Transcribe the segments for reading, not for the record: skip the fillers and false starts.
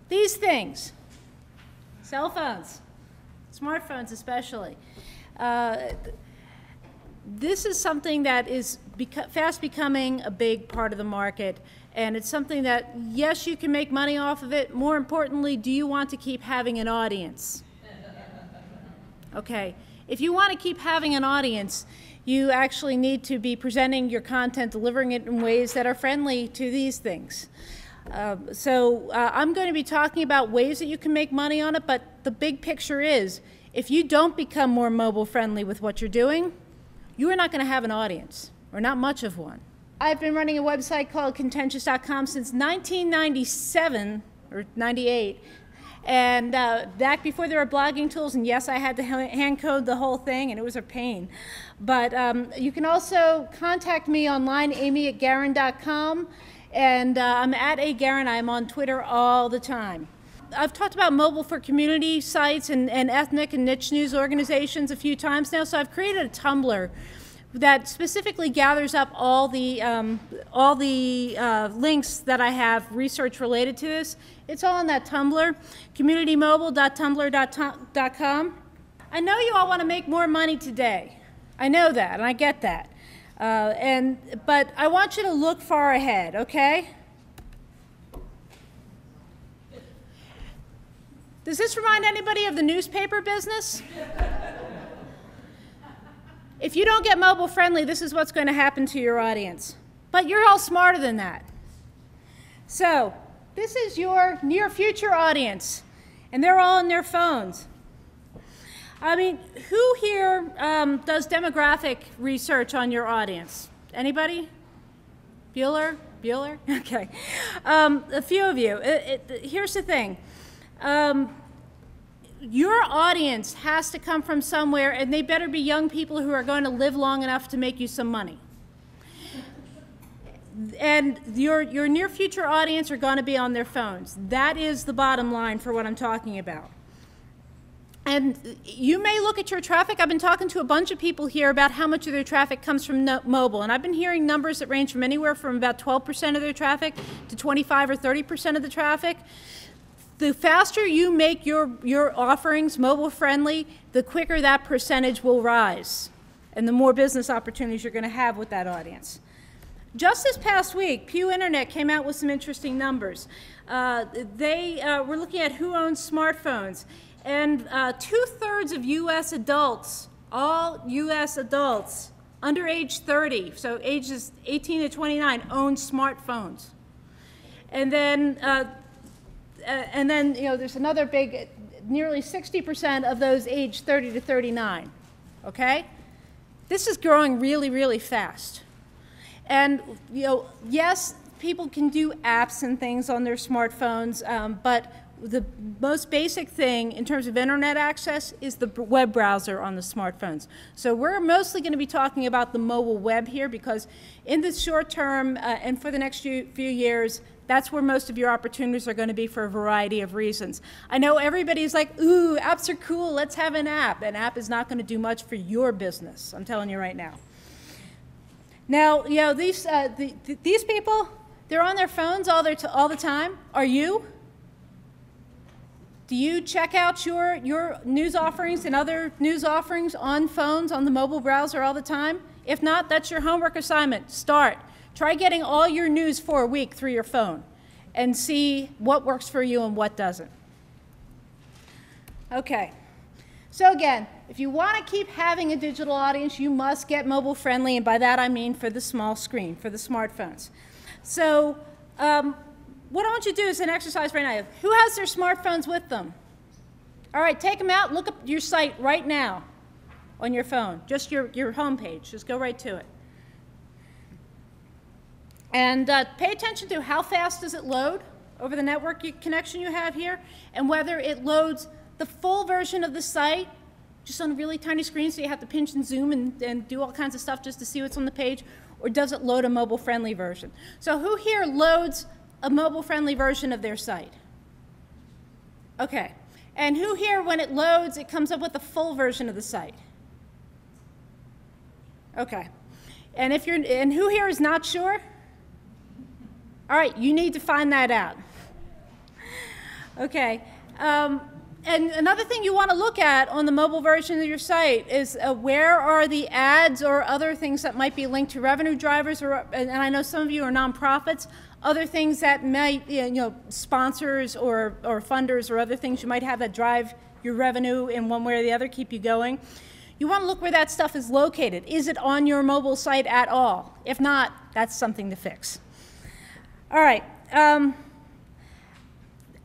These things, cell phones, smartphones especially. This is something that is fast becoming a big part of the market, and it's something that, yes, you can make money off of it. More importantly, do you want to keep having an audience? Okay, if you want to keep having an audience, you actually need to be presenting your content, delivering it in ways that are friendly to these things. I'm going to be talking about ways that you can make money on it, but the big picture is, if you don't become more mobile friendly with what you're doing, you are not going to have an audience, or not much of one. I've been running a website called contentious.com since 1997 or 98, and back before there were blogging tools, and yes, I had to hand code the whole thing, and it was a pain. But you can also contact me online, amy@gahran.com, and I'm at @Gahran. I'm on Twitter all the time. I've talked about mobile for community sites and ethnic and niche news organizations a few times now, so I've created a Tumblr that specifically gathers up all the links that I have research related to this. It's all on that Tumblr, communitymobile.tumblr.com. I know you all want to make more money today. I know that, and I get that. But I want you to look far ahead, okay? Does this remind anybody of the newspaper business? If you don't get mobile friendly, this is what's going to happen to your audience. But you're all smarter than that. So this is your near future audience, and they're all on their phones. I mean, who here does demographic research on your audience? Anybody? Bueller? Bueller? Okay. A few of you. Here's the thing. Your audience has to come from somewhere, and they better be young people who are going to live long enough to make you some money. And your near future audience are going to be on their phones. That is the bottom line for what I'm talking about. And you may look at your traffic. I've been talking to a bunch of people here about how much of their traffic comes from mobile. And I've been hearing numbers that range from anywhere from about 12% of their traffic to 25 or 30% of the traffic. The faster you make your offerings mobile friendly, the quicker that percentage will rise, and the more business opportunities you're going to have with that audience. Just this past week, Pew Internet came out with some interesting numbers. They were looking at who owns smartphones, and 2/3 of U.S. adults, all U.S. adults under age 30, so ages 18 to 29, own smartphones. And then you know, there's another big, nearly 60% of those aged 30 to 39, okay? This is growing really, really fast. And, you know, yes, people can do apps and things on their smartphones, but the most basic thing in terms of internet access is the web browser on the smartphones. So we're mostly going to be talking about the mobile web here, because in the short term and for the next few years, that's where most of your opportunities are going to be for a variety of reasons. I know everybody's like, ooh, apps are cool, let's have an app. An app is not going to do much for your business, I'm telling you right now. Now, you know, these people, they're on their phones all the time. Are you? Do you check out your news offerings and other news offerings on phones, on the mobile browser all the time? If not, that's your homework assignment. Start. Try getting all your news for a week through your phone and see what works for you and what doesn't. Okay. So again, if you want to keep having a digital audience, you must get mobile friendly, and by that I mean for the small screen, for the smartphones. So what I want you to do is an exercise right now. Who has their smartphones with them? All right, take them out, look up your site right now on your phone, just your home page. Just go right to it. And pay attention to how fast does it load over the network connection you have here, and whether it loads the full version of the site just on a really tiny screen so you have to pinch and zoom and do all kinds of stuff just to see what's on the page, or does it load a mobile-friendly version? So who here loads a mobile-friendly version of their site? Okay. And who here, when it loads, it comes up with a full version of the site? Okay. And who here is not sure? All right, you need to find that out. Okay. And another thing you want to look at on the mobile version of your site is where are the ads or other things that might be linked to revenue drivers, and I know some of you are nonprofits, other things that might, sponsors or funders or other things you might have that drive your revenue in one way or the other, keep you going. You want to look where that stuff is located. Is it on your mobile site at all? If not, that's something to fix. All right.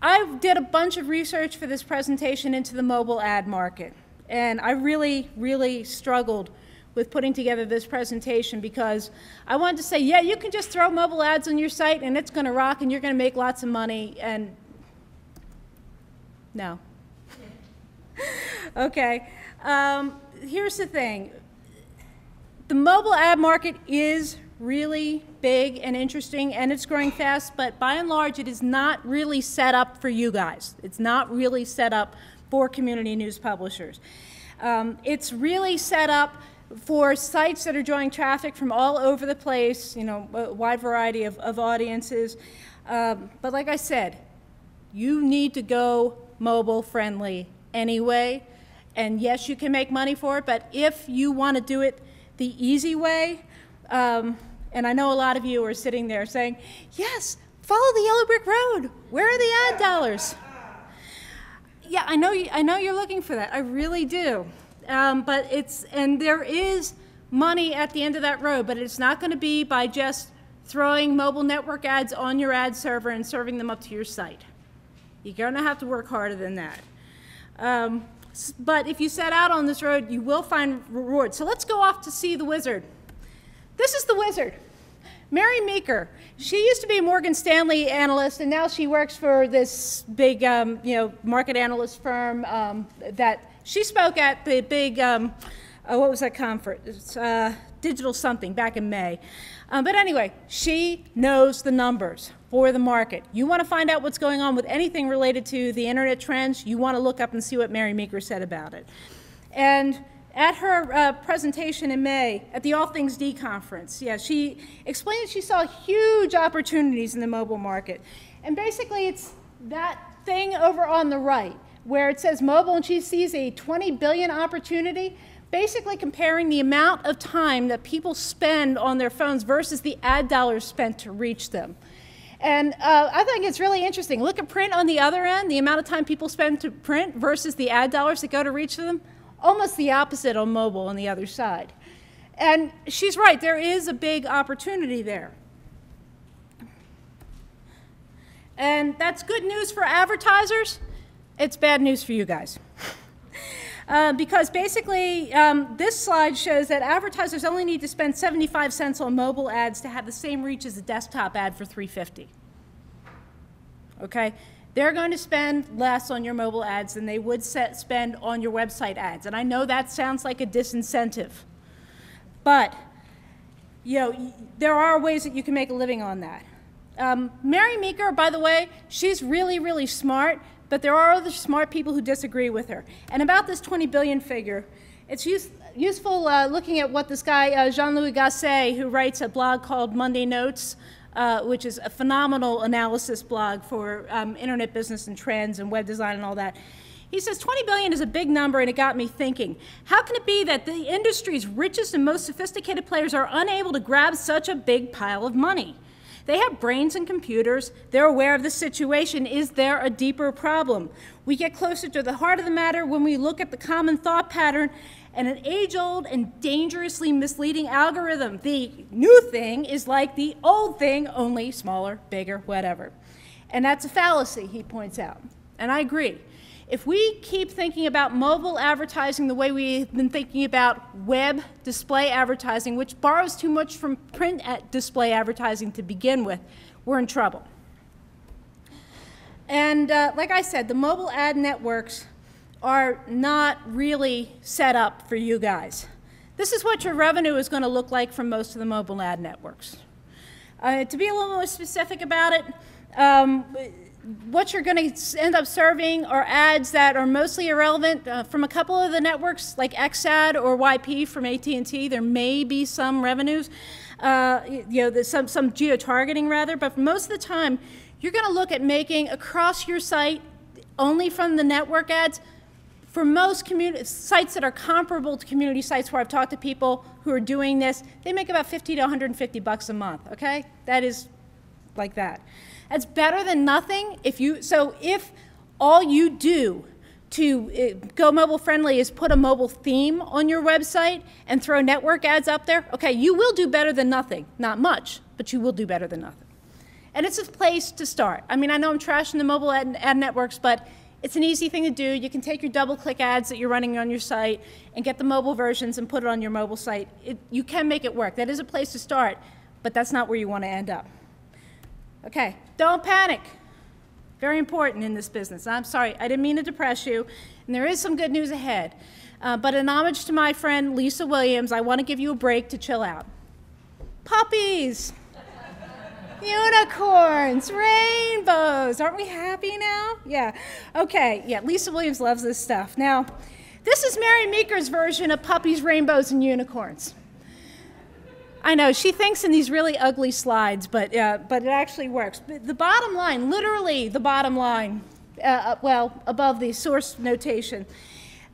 I did a bunch of research for this presentation into the mobile ad market, and I really, really struggled with putting together this presentation because I wanted to say, yeah, you can just throw mobile ads on your site and it's going to rock and you're going to make lots of money, and no. Okay, here's the thing. The mobile ad market is really big and interesting, and it's growing fast, but by and large, it is not really set up for you guys. It's not really set up for community news publishers. It's really set up for sites that are drawing traffic from all over the place, a wide variety of audiences. But like I said, you need to go mobile friendly anyway, and yes, you can make money for it, but if you want to do it the easy way, and I know a lot of you are sitting there saying, yes, follow the yellow brick road. Where are the ad dollars? Yeah, I know you're looking for that. I really do. And there is money at the end of that road, but it's not going to be by just throwing mobile network ads on your ad server and serving them up to your site. You're going to have to work harder than that. But if you set out on this road, you will find rewards. So let's go off to see the wizard. This is the wizard, Mary Meeker. She used to be a Morgan Stanley analyst, and now she works for this big, market analyst firm that she spoke at the big, what was that conference? Digital something back in May. But anyway, she knows the numbers for the market. You want to find out what's going on with anything related to the internet trends, you want to look up and see what Mary Meeker said about it. And at her presentation in May at the All Things D conference, yeah, she explained that she saw huge opportunities in the mobile market. And basically it's that thing over on the right where it says mobile, and she sees a 20 billion opportunity, basically comparing the amount of time that people spend on their phones versus the ad dollars spent to reach them. And I think it's really interesting. Look at print on the other end, the amount of time people spend to print versus the ad dollars that go to reach them. Almost the opposite on mobile on the other side. And she's right, there is a big opportunity there. And that's good news for advertisers. It's bad news for you guys. Because basically, this slide shows that advertisers only need to spend 75 cents on mobile ads to have the same reach as a desktop ad for $3.50. Okay? They're going to spend less on your mobile ads than they would spend on your website ads. And I know that sounds like a disincentive. But, there are ways that you can make a living on that. Mary Meeker, by the way, she's really, really smart, but there are other smart people who disagree with her. And about this 20 billion figure, it's useful looking at what this guy, Jean-Louis Gasset, who writes a blog called Monday Notes, which is a phenomenal analysis blog for internet business and trends and web design and all that. He says 20 billion is a big number, and it got me thinking, how can it be that the industry's richest and most sophisticated players are unable to grab such a big pile of money? They have brains and computers. They're aware of the situation. Is there a deeper problem? We get closer to the heart of the matter when we look at the common thought pattern and an age-old and dangerously misleading algorithm. The new thing is like the old thing, only smaller, bigger, whatever. And that's a fallacy, he points out. And I agree. If we keep thinking about mobile advertising the way we've been thinking about web display advertising, which borrows too much from print display advertising to begin with, we're in trouble. And like I said, the mobile ad networks are not really set up for you guys. This is what your revenue is going to look like from most of the mobile ad networks. To be a little more specific about it, what you're going to end up serving are ads that are mostly irrelevant from a couple of the networks like XAD or YP from AT&T. There may be some revenues, some geo-targeting rather, but most of the time you're going to look at making across your site only from the network ads, for most sites that are comparable to community sites where I've talked to people who are doing this, they make about 50 to 150 bucks a month, okay? That is like that. That's better than nothing. So if all you do to go mobile friendly is put a mobile theme on your website and throw network ads up there, okay, you will do better than nothing. Not much, but you will do better than nothing. And it's a place to start. I mean, I know I'm trashing the mobile ad networks, but it's an easy thing to do. You can take your double-click ads that you're running on your site and get the mobile versions and put it on your mobile site. You can make it work. That is a place to start, but that's not where you want to end up. Okay, don't panic. Very important in this business. I'm sorry, I didn't mean to depress you, and there is some good news ahead. But in homage to my friend Lisa Williams, I want to give you a break to chill out. Puppies! Unicorns, rainbows. Aren't we happy now? Yeah. Okay, yeah, Lisa Williams loves this stuff. Now, this is Mary Meeker's version of puppies, rainbows, and unicorns. I know, she thinks in these really ugly slides, but it actually works. The bottom line, literally the bottom line, well, above the source notation,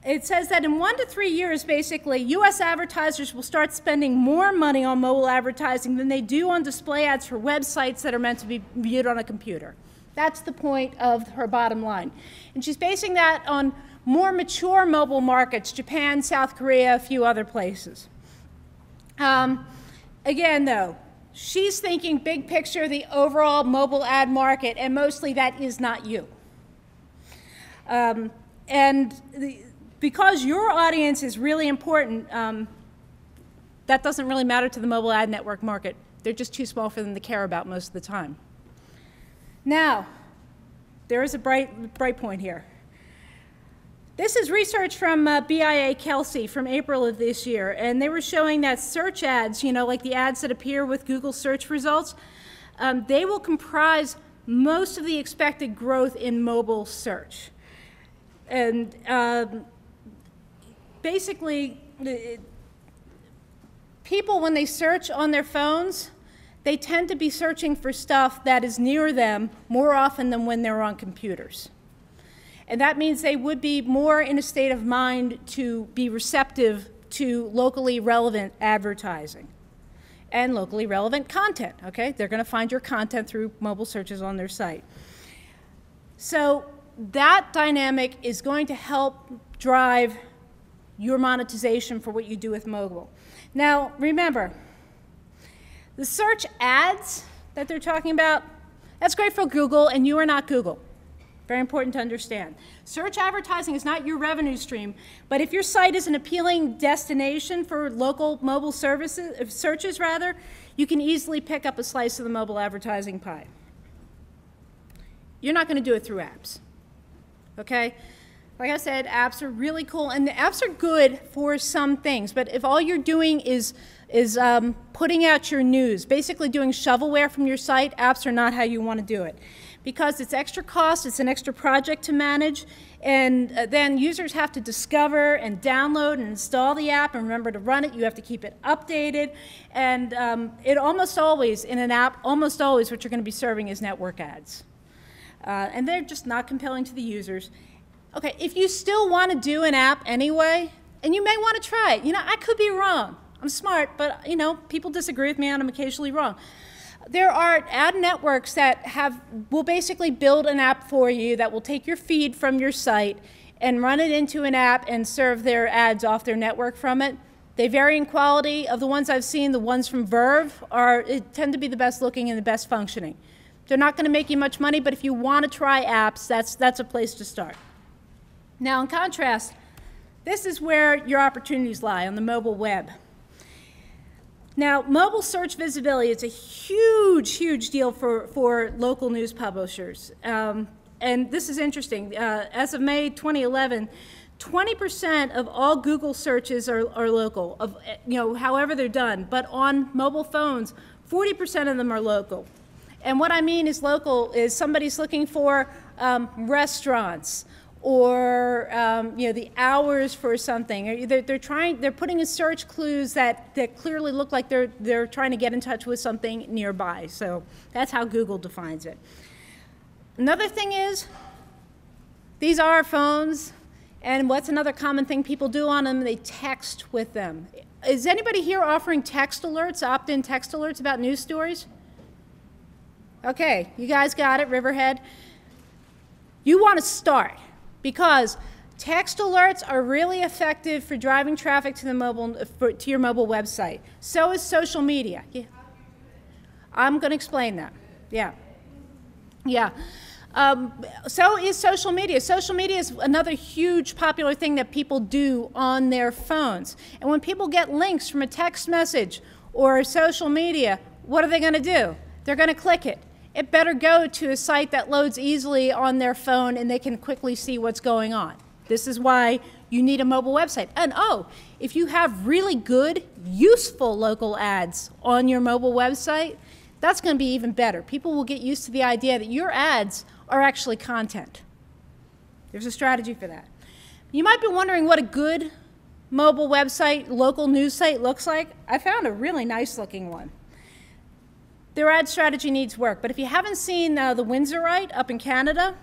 it says that in 1 to 3 years, basically, U.S. advertisers will start spending more money on mobile advertising than they do on display ads for websites that are meant to be viewed on a computer. That's the point of her bottom line. And she's basing that on more mature mobile markets, Japan, South Korea, a few other places. Again, though, she's thinking big picture, the overall mobile ad market, and mostly that is not you. Because your audience is really important, that doesn't really matter to the mobile ad network market. They're just too small for them to care about most of the time. Now, there is a bright point here. This is research from BIA Kelsey from April of this year, and they were showing that search ads, you know, like the ads that appear with Google search results, they will comprise most of the expected growth in mobile search. And basically, people, when they search on their phones, they tend to be searching for stuff that is near them more often than when they're on computers. And that means they would be more in a state of mind to be receptive to locally relevant advertising and locally relevant content, okay? They're going to find your content through mobile searches on their site. So that dynamic is going to help drive your monetization for what you do with mobile. Now, remember, the search ads that they're talking about, that's great for Google, and you are not Google. Very important to understand. Search advertising is not your revenue stream, but if your site is an appealing destination for local mobile services, searches rather, you can easily pick up a slice of the mobile advertising pie. You're not going to do it through apps, okay? Like I said, apps are really cool, and the apps are good for some things, but if all you're doing is putting out your news, basically doing shovelware from your site, apps are not how you want to do it. Because it's extra cost, it's an extra project to manage, and then users have to discover and download and install the app and remember to run it. You have to keep it updated, and it almost always, in an app, almost always what you're going to be serving is network ads. And they're just not compelling to the users. Okay, if you still want to do an app anyway, and you may want to try it, you know, I could be wrong. I'm smart, but, you know, people disagree with me and I'm occasionally wrong. There are ad networks that will basically build an app for you that will take your feed from your site and run it into an app and serve their ads off their network from it. They vary in quality. Of the ones I've seen, the ones from Verve tend to be the best looking and the best functioning. They're not going to make you much money, but if you want to try apps, that's a place to start. Now, in contrast, this is where your opportunities lie on the mobile web. Now, mobile search visibility is a huge, huge deal for local news publishers. And this is interesting. As of May 2011, 20% of all Google searches are local, however they're done. But on mobile phones, 40% of them are local. And what I mean is local is somebody's looking for restaurants, or the hours for something. They're putting in search clues that clearly look like they're trying to get in touch with something nearby. So that's how Google defines it. Another thing is These are phones, and what's another common thing people do on them? They text with them. Is anybody here offering text alerts, opt-in text alerts about news stories? Okay, you guys got it, Riverhead. You want to start, because text alerts are really effective for driving traffic to your mobile website. So is social media. Yeah. I'm going to explain that. Yeah. Yeah. So is social media. Social media is another huge popular thing that people do on their phones. And when people get links from a text message or social media, what are they going to do? They're going to click it. It better go to a site that loads easily on their phone and they can quickly see what's going on. This is why you need a mobile website. And oh, if you have really good, useful local ads on your mobile website, that's going to be even better. People will get used to the idea that your ads are actually content. There's a strategy for that. You might be wondering what a good mobile website, local news site looks like. I found a really nice looking one. Their ad strategy needs work, but if you haven't seen the Windsorite up in Canada,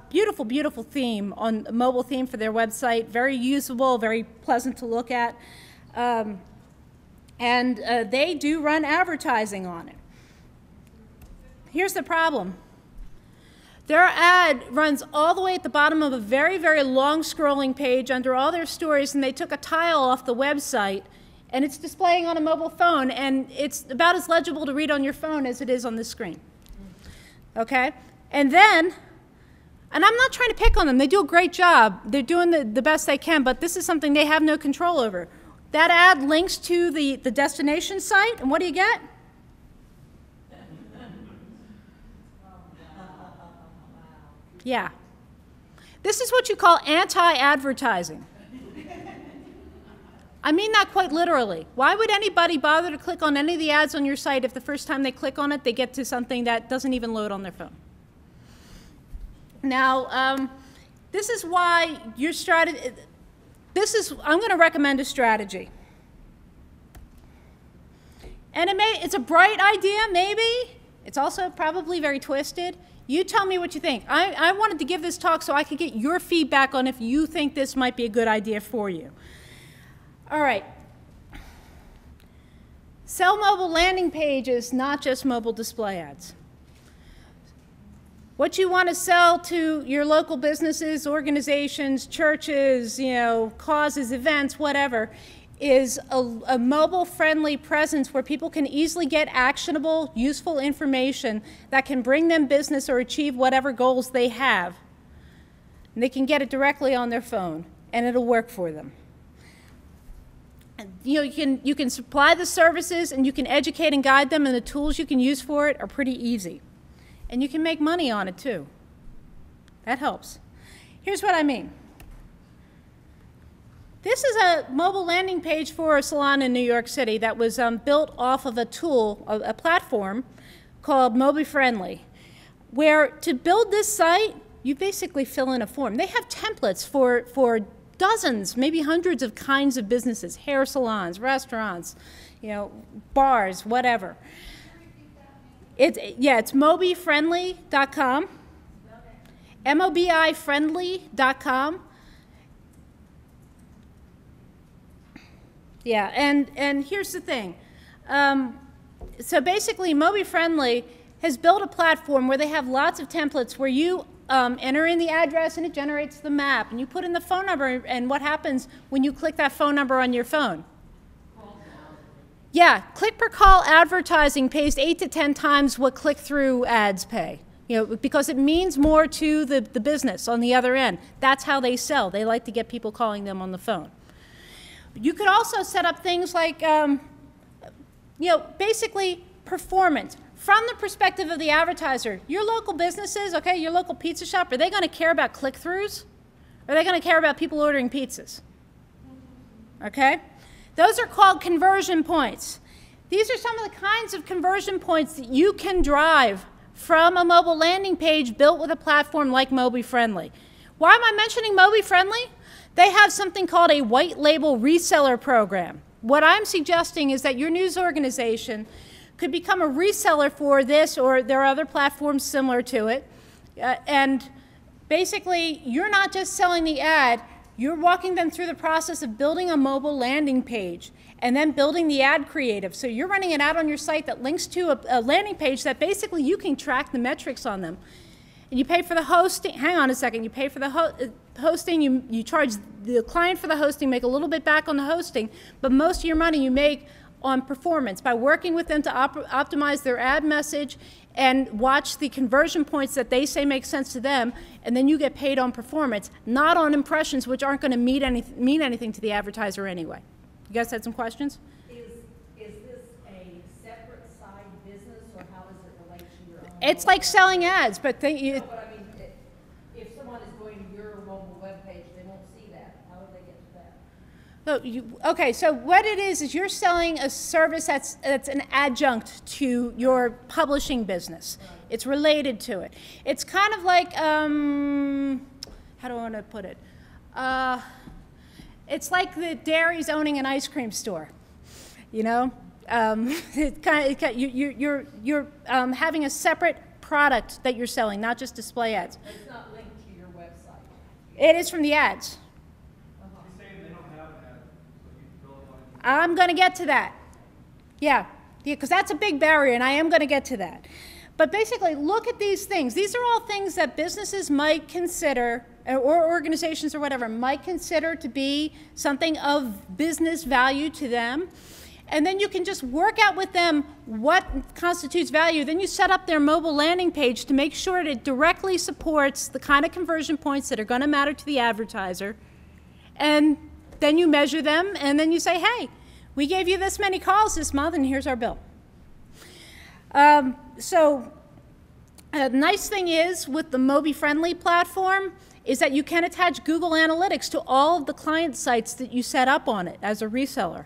beautiful, beautiful theme, on mobile theme for their website, very usable, very pleasant to look at. And they do run advertising on it. Here's the problem. Their ad runs all the way at the bottom of a very, very long scrolling page under all their stories, and they took a tile off the website, and it's displaying on a mobile phone, and it's about as legible to read on your phone as it is on the screen. Okay? And then, and I'm not trying to pick on them. They do a great job. They're doing the best they can, but this is something they have no control over. That ad links to the destination site, and what do you get? Yeah. This is what you call anti-advertising. I mean that quite literally. Why would anybody bother to click on any of the ads on your site if the first time they click on it, they get to something that doesn't even load on their phone? Now, this is why your strategy, I'm going to recommend a strategy. And it's a bright idea, maybe. It's also probably very twisted. You tell me what you think. I wanted to give this talk so I could get your feedback on if you think this might be a good idea for you. All right. Sell mobile landing pages, not just mobile display ads. What you want to sell to your local businesses, organizations, churches, causes, events, whatever, is a mobile-friendly presence where people can easily get actionable, useful information that can bring them business or achieve whatever goals they have. And they can get it directly on their phone, and it'll work for them. You can supply the services, and you can educate and guide them, and the tools you can use for it are pretty easy. And you can make money on it, too. That helps. Here's what I mean. This is a mobile landing page for a salon in New York City that was built off of a tool, a platform called Mobi Friendly, where to build this site, you basically fill in a form. They have templates for dozens, maybe hundreds of kinds of businesses, hair salons, restaurants, bars, whatever. It's mobifriendly.com, mobifriendly.com. Yeah, and here's the thing. So basically, Mobi Friendly has built a platform where they have lots of templates where you enter in the address and it generates the map, and you put in the phone number, and what happens when you click that phone number on your phone? Yeah, click per call advertising pays 8 to 10 times what click-through ads pay. Because it means more to the business on the other end. That's how they sell. They like to get people calling them on the phone. You could also set up things like, basically performance. From the perspective of the advertiser, your local businesses, okay, your local pizza shop, are they going to care about click-throughs? Or are they going to care about people ordering pizzas? Okay? Those are called conversion points. These are some of the kinds of conversion points that you can drive from a mobile landing page built with a platform like Mobi Friendly. Why am I mentioning Mobi Friendly? They have something called a white label reseller program. What I'm suggesting is that your news organization could become a reseller for this, or there are other platforms similar to it, and basically, you're not just selling the ad, you're walking them through the process of building a mobile landing page and then building the ad creative. So you're running an ad on your site that links to a landing page that basically you can track the metrics on them. And you pay for the hosting. Hang on a second. You pay for the hosting. You charge the client for the hosting, make a little bit back on the hosting, but most of your money you make on performance by working with them to optimize their ad message and watch the conversion points that they say make sense to them, and then you get paid on performance, not on impressions, which aren't going to mean anything to the advertiser anyway. You guys had some questions? Is this a separate side business, or how does it relate to your own? It's like selling ads, but No, but I mean, if someone is going to your mobile webpage, they won't see that. How would they get to that? Okay, so what it is you're selling a service that's an adjunct to your publishing business. Right. It's related to it. It's kind of like, how do I want to put it? It's like the dairy's owning an ice cream store, you know? You're having a separate product that you're selling, not just display ads. It's not linked to your website. It is from the ads. I'm going to get to that. Yeah, because that's a big barrier, and I am going to get to that. But basically, look at these things. These are all things that businesses might consider, or organizations or whatever, might consider to be something of business value to them. And then you can just work out with them what constitutes value. Then you set up their mobile landing page to make sure that it directly supports the kind of conversion points that are going to matter to the advertiser. And then you measure them, and then you say, hey, we gave you this many calls this month, and here's our bill. The nice thing is with the Mobi-friendly platform is that you can attach Google Analytics to all of the client sites that you set up on it as a reseller.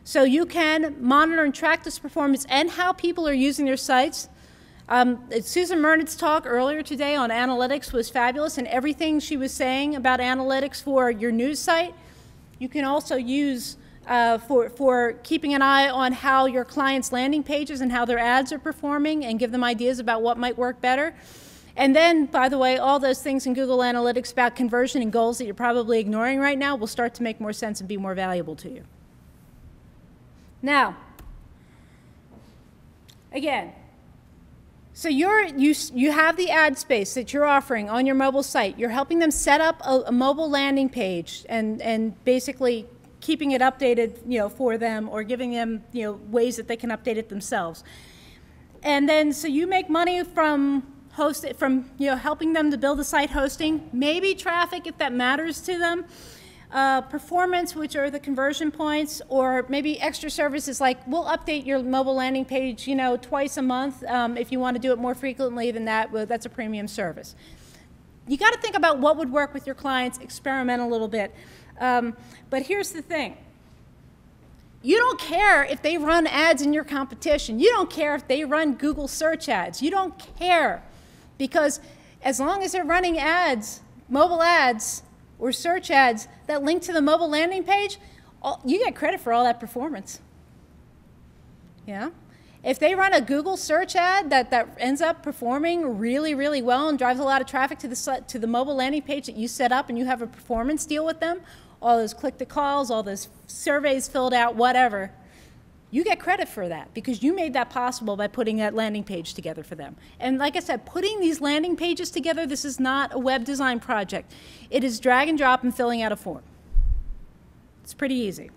So you can monitor and track this performance and how people are using their sites. Susan Mernit's talk earlier today on analytics was fabulous, and everything she was saying about analytics for your news site, you can also use for keeping an eye on how your clients' landing pages and how their ads are performing and give them ideas about what might work better. And then, by the way, all those things in Google Analytics about conversion and goals that you're probably ignoring right now will start to make more sense and be more valuable to you. Now, again, so you have the ad space that you're offering on your mobile site. You're helping them set up a mobile landing page and basically keeping it updated, for them, or giving them, ways that they can update it themselves. And then, so you make money from helping them to build the site hosting, maybe traffic if that matters to them, performance, which are the conversion points, or maybe extra services like we'll update your mobile landing page, twice a month. If you want to do it more frequently than that, well, that's a premium service. You got to think about what would work with your clients, experiment a little bit. But here's the thing. You don't care if they run ads in your competition. You don't care if they run Google search ads. You don't care, because as long as they're running ads, mobile ads, or search ads that link to the mobile landing page, you get credit for all that performance. Yeah? If they run a Google search ad that ends up performing really, really well and drives a lot of traffic to the mobile landing page that you set up, and you have a performance deal with them, all those click-to-calls, all those surveys filled out, whatever, you get credit for that because you made that possible by putting that landing page together for them. And like I said, putting these landing pages together, this is not a web design project. It is drag and drop and filling out a form. It's pretty easy.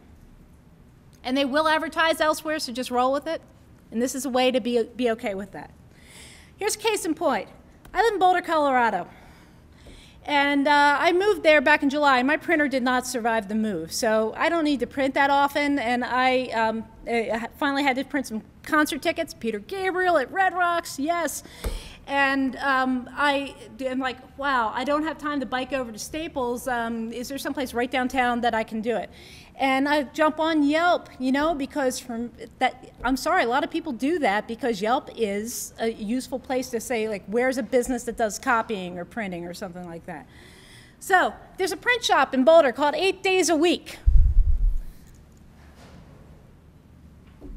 And they will advertise elsewhere, so just roll with it. And this is a way to be okay with that. Here's a case in point. I live in Boulder, Colorado. And I moved there back in July. My printer did not survive the move, so I don't need to print that often. And I finally had to print some concert tickets. Peter Gabriel at Red Rocks, yes. And I'm like, wow, I don't have time to bike over to Staples. Is there someplace right downtown that I can do it? And I jump on Yelp, because I'm sorry, a lot of people do that because Yelp is a useful place to say, like, where's a business that does copying or printing or something like that. So there's a print shop in Boulder called 8 Days a Week.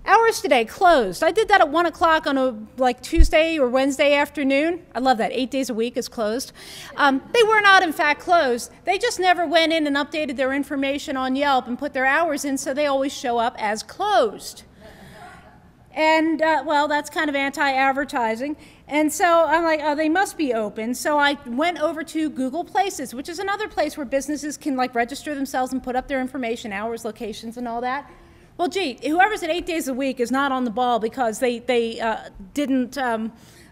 Hours today, closed. I did that at 1 o'clock on a Tuesday or Wednesday afternoon. I love that, 8 days a week is closed. They were not in fact closed. They just never went in and updated their information on Yelp and put their hours in, so they always show up as closed. And, well, that's kind of anti-advertising. And so I'm like, oh, they must be open. So I went over to Google Places, which is another place where businesses can register themselves and put up their information, hours, locations, and all that. Well, gee, whoever's at 8 days a week is not on the ball because they didn't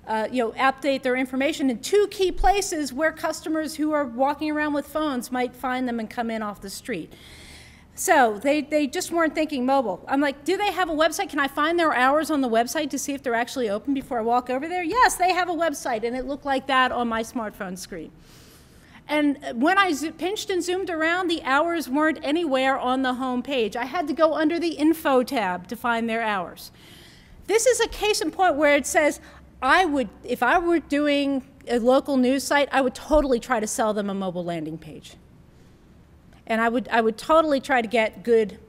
update their information in 2 key places where customers who are walking around with phones might find them and come in off the street. So they just weren't thinking mobile. I'm like, do they have a website? Can I find their hours on the website to see if they're actually open before I walk over there? Yes, they have a website, and it looked like that on my smartphone screen. And when I pinched and zoomed around, the hours weren't anywhere on the home page. I had to go under the info tab to find their hours. This is a case in point where it says, if I were doing a local news site, I would totally try to sell them a mobile landing page. And I would totally try to get good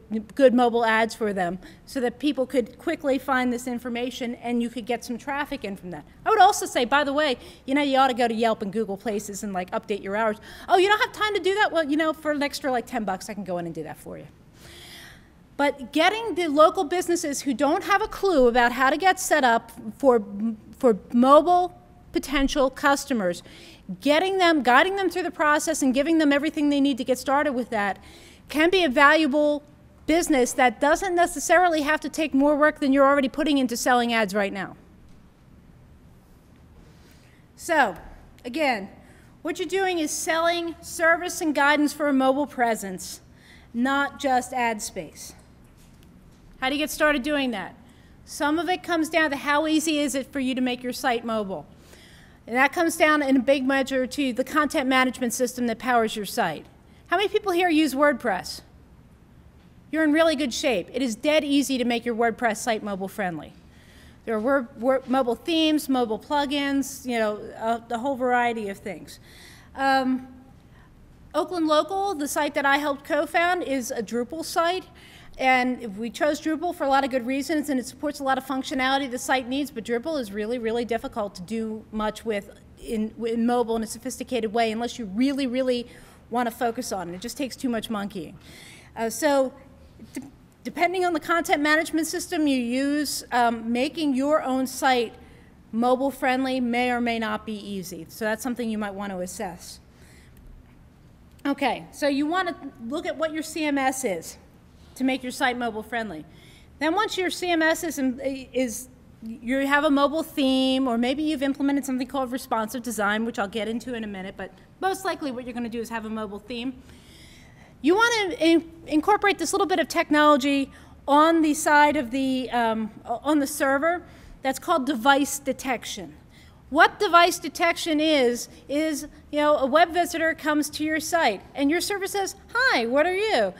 mobile ads for them so that people could quickly find this information and you could get some traffic in from that. I would also say, by the way, you ought to go to Yelp and Google Places and update your hours. Oh, you don't have time to do that? Well, for an extra $10, I can go in and do that for you. But getting the local businesses who don't have a clue about how to get set up for mobile potential customers, guiding them through the process and giving them everything they need to get started with that can be a valuable business that doesn't necessarily have to take more work than you're already putting into selling ads right now. So, again, what you're doing is selling service and guidance for a mobile presence, not just ad space. How do you get started doing that? Some of it comes down to how easy is it for you to make your site mobile. And that comes down in a big measure to the content management system that powers your site. How many people here use WordPress? You're in really good shape. It is dead easy to make your WordPress site mobile friendly. There are mobile themes, mobile plugins, a whole variety of things. Oakland Local, the site that I helped co-found, is a Drupal site. And we chose Drupal for a lot of good reasons, and it supports a lot of functionality the site needs, but Drupal is really, really difficult to do much with in mobile in a sophisticated way unless you really, really want to focus on it. It just takes too much monkeying. Depending on the content management system you use, making your own site mobile friendly may or may not be easy. So that's something you might want to assess. Okay, so you want to look at what your CMS is to make your site mobile friendly. Then once your CMS you have a mobile theme, or maybe you've implemented something called responsive design, which I'll get into in a minute, but most likely what you're going to do is have a mobile theme. You want to incorporate this little bit of technology on the side of on the server that's called device detection. What device detection is a web visitor comes to your site and your server says, "Hi, what are you?"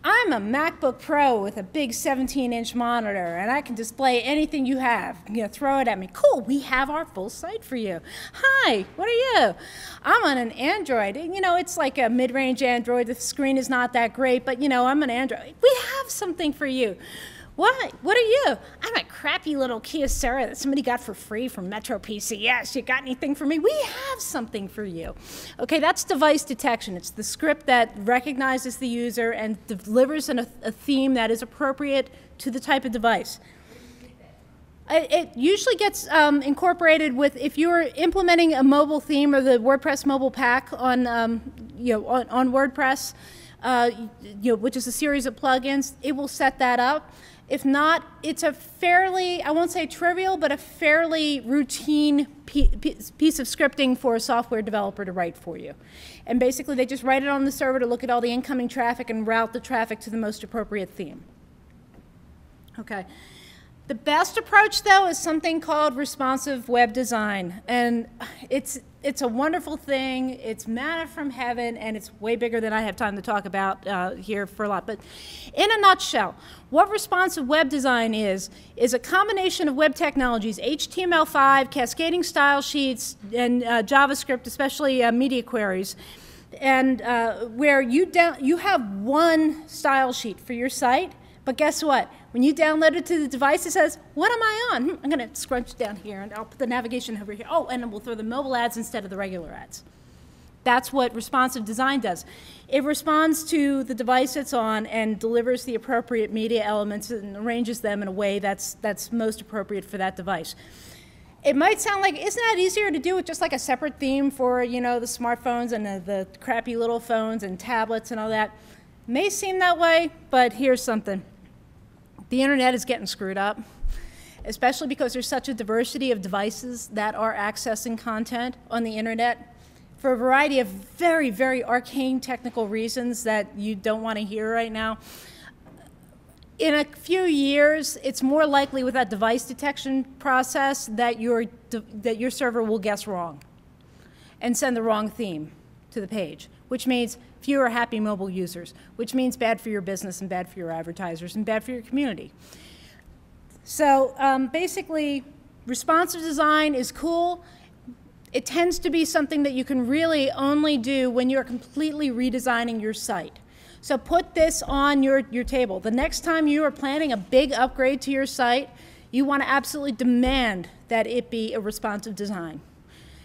"I'm a MacBook Pro with a big 17-inch monitor, and I can display anything you have. Throw it at me." "Cool, we have our full site for you." "Hi, what are you?" "I'm on an Android. It's like a mid-range Android. The screen is not that great, but I'm an Android." "We have something for you." "What? What are you?" "I'm a crappy little Kyocera that somebody got for free from Metro PCS. You got anything for me?" "We have something for you." Okay, that's device detection. It's the script that recognizes the user and delivers a theme that is appropriate to the type of device. It usually gets incorporated with, if you're implementing a mobile theme or the WordPress mobile pack on WordPress, which is a series of plugins, it will set that up. If not, it's a fairly, I won't say trivial, but a fairly routine piece of scripting for a software developer to write for you. And basically, they just write it on the server to look at all the incoming traffic and route the traffic to the most appropriate theme. Okay. The best approach, though, is something called responsive web design. And it's a wonderful thing. It's manna from heaven, and it's way bigger than I have time to talk about here for a lot. But in a nutshell, what responsive web design is a combination of web technologies, HTML5, cascading style sheets, and JavaScript, especially media queries, and where you have one style sheet for your site, But guess what? When you download it to the device, it says, what am I on? I'm going to scrunch down here, and I'll put the navigation over here. Oh, and we'll throw the mobile ads instead of the regular ads. That's what responsive design does. It responds to the device it's on and delivers the appropriate media elements and arranges them in a way that's most appropriate for that device. It might sound like, isn't that easier to do with just like a separate theme for, you know, the smartphones and the crappy little phones and tablets and all that? May seem that way, but here's something. The internet is getting screwed up, especially because there's such a diversity of devices that are accessing content on the internet for a variety of very, very arcane technical reasons that you don't want to hear right now. In a few years, it's more likely with that device detection process that your server will guess wrong and send the wrong theme to the page, which means fewer happy mobile users, which means bad for your business and bad for your advertisers and bad for your community. So basically, responsive design is cool. It tends to be something that you can really only do when you're completely redesigning your site. So put this on your table. The next time you are planning a big upgrade to your site, you want to absolutely demand that it be a responsive design.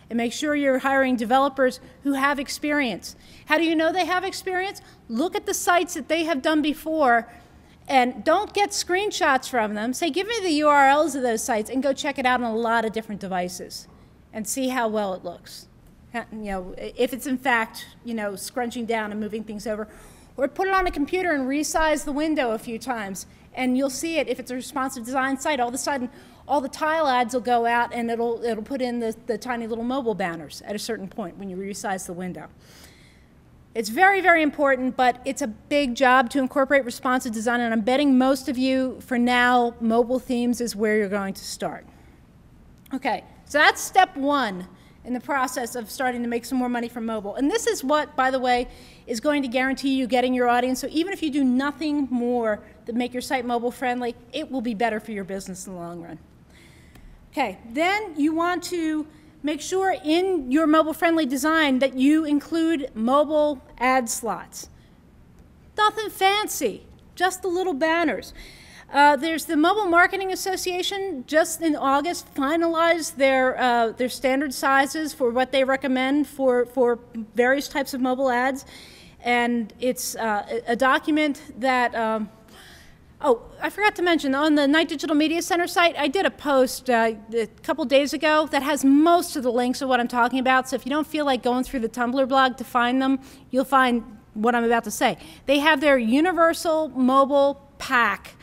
And make sure you're hiring developers who have experience. How do you know they have experience? Look at the sites that they have done before and don't get screenshots from them. Say, give me the URLs of those sites and go check it out on a lot of different devices and see how well it looks. You know, if it's in fact, you know, scrunching down and moving things over. Or put it on a computer and resize the window a few times and you'll see it. If it's a responsive design site, all of a sudden all the tile ads will go out and it'll put in the tiny little mobile banners at a certain point when you resize the window. It's very, very important, but it's a big job to incorporate responsive design, and I'm betting most of you, for now, mobile themes is where you're going to start. Okay, so that's step one in the process of starting to make some more money from mobile. And this is what, by the way, is going to guarantee you getting your audience. So even if you do nothing more than make your site mobile friendly, it will be better for your business in the long run. Okay, then you want to make sure in your mobile friendly design that you include mobile ad slots. Nothing fancy, just the little banners. There's the Mobile Marketing Association, just in August, finalized their standard sizes for what they recommend for various types of mobile ads. And it's a document that, oh, I forgot to mention, on the Knight Digital Media Center site, I did a post a couple days ago that has most of the links of what I'm talking about. So if you don't feel like going through the Tumblr blog to find them, you'll find what I'm about to say. They have their Universal Mobile Pack,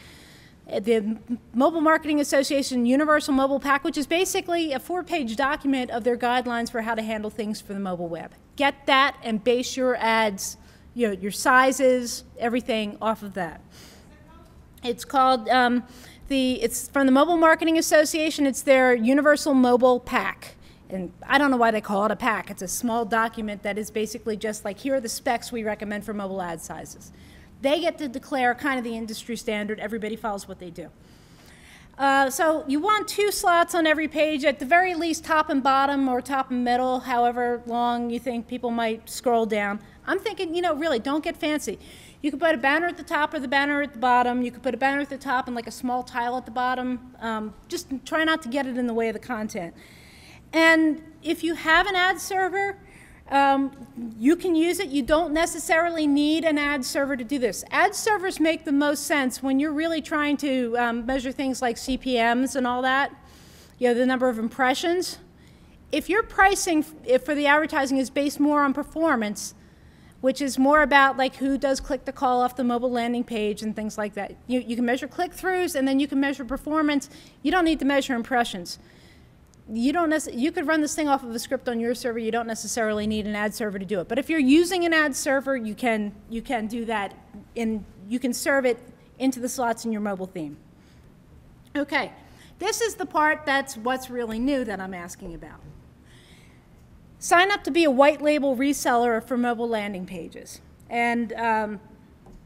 the Mobile Marketing Association Universal Mobile Pack, which is basically a 4-page document of their guidelines for how to handle things for the mobile web. Get that and base your ads, you know, your sizes, everything off of that. It's called, it's from the Mobile Marketing Association. It's their Universal Mobile Pack. And I don't know why they call it a pack. It's a small document that is basically just like, here are the specs we recommend for mobile ad sizes. They get to declare kind of the industry standard. Everybody follows what they do. So you want 2 slots on every page, at the very least top and bottom or top and middle, however long you think people might scroll down. I'm thinking, you know, really, don't get fancy. You could put a banner at the top or the banner at the bottom. You could put a banner at the top and like a small tile at the bottom. Just try not to get it in the way of the content. And if you have an ad server, you can use it. You don't necessarily need an ad server to do this. Ad servers make the most sense when you're really trying to measure things like CPMs and all that, you know, the number of impressions. If your pricing for the advertising is based more on performance, which is more about like who does click the call off the mobile landing page and things like that. You can measure click-throughs and then you can measure performance. You don't need to measure impressions. You could run this thing off of a script on your server. You don't necessarily need an ad server to do it. But if you're using an ad server, you can do that, and you can serve it into the slots in your mobile theme. Okay, this is the part that's what's really new that I'm asking about. Sign up to be a white label reseller for mobile landing pages. And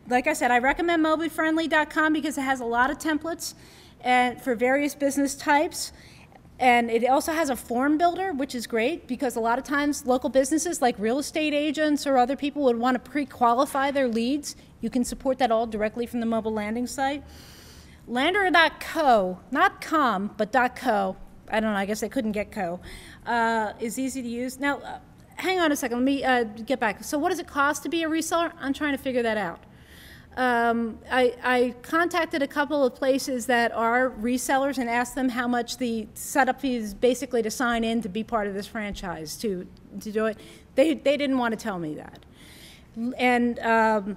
like I said, I recommend mobilefriendly.com because it has a lot of templates and for various business types. And it also has a form builder, which is great because a lot of times local businesses like real estate agents or other people would want to pre-qualify their leads You can support that all directly from the mobile landing site. Lander.co, not com, but .co. I don't know, I guess they couldn't get co. Is easy to use. Now, hang on a second, let me get back. So what does it cost to be a reseller? I'm trying to figure that out. I contacted a couple of places that are resellers and asked them how much the setup fee is basically to sign in to be part of this franchise, to do it. They didn't want to tell me that. And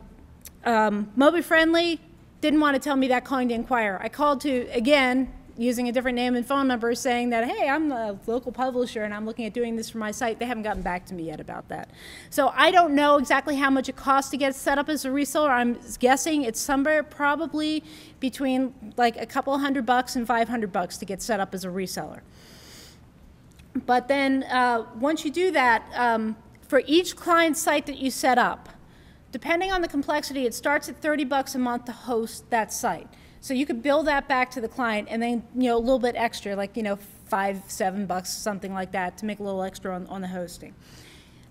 Moby Friendly didn't want to tell me that, calling to inquire. I called to, again, using a different name and phone number, saying that, hey, I'm a local publisher and I'm looking at doing this for my site. They haven't gotten back to me yet about that. So I don't know exactly how much it costs to get set up as a reseller. I'm guessing it's somewhere probably between like a couple $100 and $500 to get set up as a reseller. But then once you do that, for each client site that you set up, depending on the complexity, it starts at $30 a month to host that site. So you could bill that back to the client and then, a little bit extra, like, $5, $7, something like that, to make a little extra on the hosting.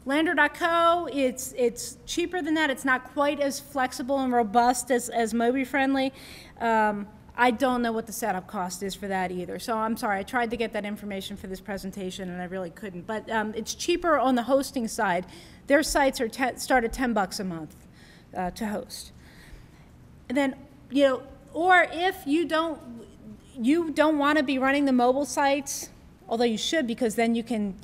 Lander.co, it's cheaper than that. It's not quite as flexible and robust as Moby Friendly. I don't know what the setup cost is for that either. So I'm sorry, I tried to get that information for this presentation and I really couldn't. But it's cheaper on the hosting side. Their sites are start at $10 a month to host. And then, or if you don't want to be running the mobile sites, although you should, because then you can,